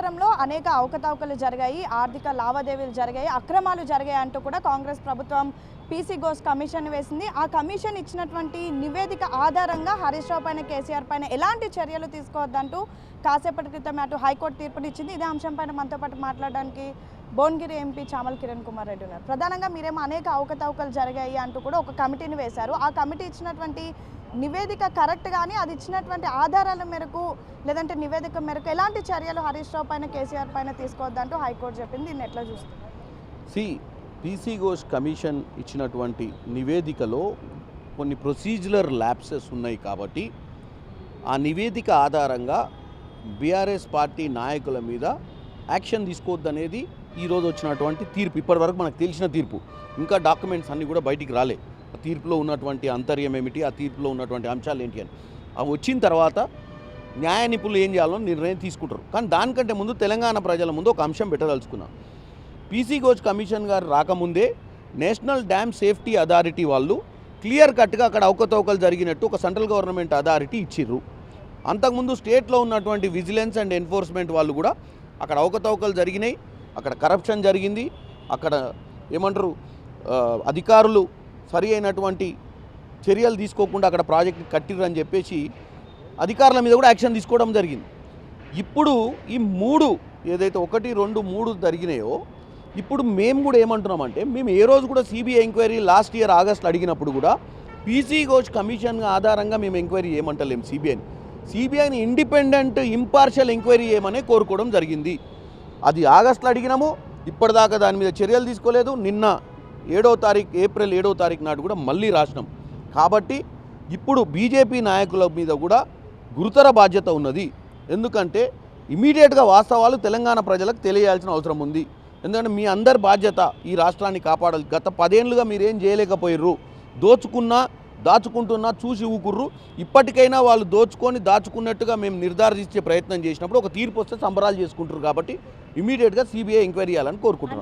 పోలవరంలో అనేక అవకతవకలు జరిగాయి, ఆర్థిక లావాదేవీలు జరిగాయి, అక్రమాలు జరిగాయి అంటూ కూడా కాంగ్రెస్ ప్రభుత్వం పీసీ ఘోష్ కమిషన్ వేసింది. ఆ కమిషన్ ఇచ్చినటువంటి నివేదిక ఆధారంగా హరీష్ రావు పైన, కేసీఆర్ పైన ఎలాంటి చర్యలు తీసుకోవద్దంటూ కాసేపటి క్రితం అటు హైకోర్టు తీర్పునిచ్చింది. ఇదే అంశంపైన మనతో పాటు మాట్లాడడానికి భువనగిరి ఎంపీ చామల కిరణ్ కుమార్ రెడ్డి ఉన్నారు. ప్రధానంగా మీరేమో అనేక అవకతవకలు జరిగాయి అంటూ కూడా ఒక కమిటీని వేశారు. ఆ కమిటీ ఇచ్చినటువంటి నివేదిక కరెక్ట్ కానీ అది ఇచ్చినటువంటి ఆధారాల మేరకు లేదంటే నివేదిక మేరకు ఎలాంటి చర్యలు హరీష్ రావు పైన, కేసీఆర్ పైన తీసుకోవద్దంటూ హైకోర్టు చెప్పింది. దీన్ని ఎట్లా చూస్తారు? పీసీ ఘోష్ కమిషన్ ఇచ్చినటువంటి నివేదికలో కొన్ని ప్రొసీజరల్ ల్యాప్సెస్ ఉన్నాయి కాబట్టి ఆ నివేదిక ఆధారంగా బీఆర్ఎస్ పార్టీ నాయకుల మీద యాక్షన్ తీసుకోవద్దనేది ఈరోజు వచ్చినటువంటి తీర్పు. ఇప్పటివరకు మనకు తెలిసిన తీర్పు, ఇంకా డాక్యుమెంట్స్ అన్నీ కూడా బయటికి రాలే. ఆ తీర్పులో ఉన్నటువంటి అంతర్యం ఏమిటి, ఆ తీర్పులో ఉన్నటువంటి అంశాలు ఏంటి అని అవి వచ్చిన తర్వాత న్యాయ నిపుణులు ఏం చేయాలో నిర్ణయం తీసుకుంటారు. కానీ దానికంటే ముందు తెలంగాణ ప్రజల ముందు ఒక అంశం పెట్టదలుచుకున్నాం. పీసీ ఘోష్ కమిషన్ గారు రాకముందే నేషనల్ డ్యామ్ సేఫ్టీ అథారిటీ వాళ్ళు క్లియర్ కట్గా అక్కడ అవకతవకలు జరిగినట్టు ఒక సెంట్రల్ గవర్నమెంట్ అథారిటీ ఇచ్చిర్రు. అంతకుముందు స్టేట్లో ఉన్నటువంటి విజిలెన్స్ అండ్ ఎన్ఫోర్స్మెంట్ వాళ్ళు కూడా అక్కడ అవకతవకలు జరిగినాయి, అక్కడ కరప్షన్ జరిగింది, అక్కడ ఏమంటారు అధికారులు సరి అయినటువంటి చర్యలు తీసుకోకుండా అక్కడ ప్రాజెక్ట్ కట్టిర్రని చెప్పేసి అధికారుల మీద కూడా యాక్షన్ తీసుకోవడం జరిగింది. ఇప్పుడు ఈ ఏదైతే 1, 2, 3 జరిగినాయో ఇప్పుడు మేము కూడా ఏమంటున్నామంటే, మేము ఏ రోజు కూడా సిబిఐ ఎంక్వైరీ లాస్ట్ ఇయర్ ఆగస్టులో అడిగినప్పుడు కూడా పీసీ ఘోష్ కమిషన్ ఆధారంగా మేము ఎంక్వైరీ చేయమంటలేము. సిబిఐని ఇండిపెండెంట్ ఇంపార్షియల్ ఎంక్వైరీ చేయమనే కోరుకోవడం జరిగింది. అది ఆగస్టులో అడిగినాము, ఇప్పటిదాకా దాని మీద చర్యలు తీసుకోలేదు. నిన్న ఏప్రిల్ 7వ తారీఖు నాడు కూడా మళ్ళీ రాసినాం. కాబట్టి ఇప్పుడు బీజేపీ నాయకుల మీద కూడా గురుతర బాధ్యత ఉన్నది. ఎందుకంటే ఇమీడియట్గా వాస్తవాలు తెలంగాణ ప్రజలకు తెలియాల్సిన అవసరం ఉంది. ఎందుకంటే మీ అందరి బాధ్యత ఈ రాష్ట్రాన్ని కాపాడాలి. గత 10 ఏళ్ళుగా మీరేం చేయలేకపోయారు. దాచుకుంటున్నా చూసి ఊకుర్రు. ఇప్పటికైనా వాళ్ళు దాచుకున్నట్టుగా మేము నిర్ధారించే ప్రయత్నం చేసినప్పుడు ఒక తీర్పు వస్తే సంబరాలు చేసుకుంటారు. కాబట్టి ఇమీడియట్గా సిబిఐ ఎంక్వైరీ చేయాలని కోరుకుంటున్నాం.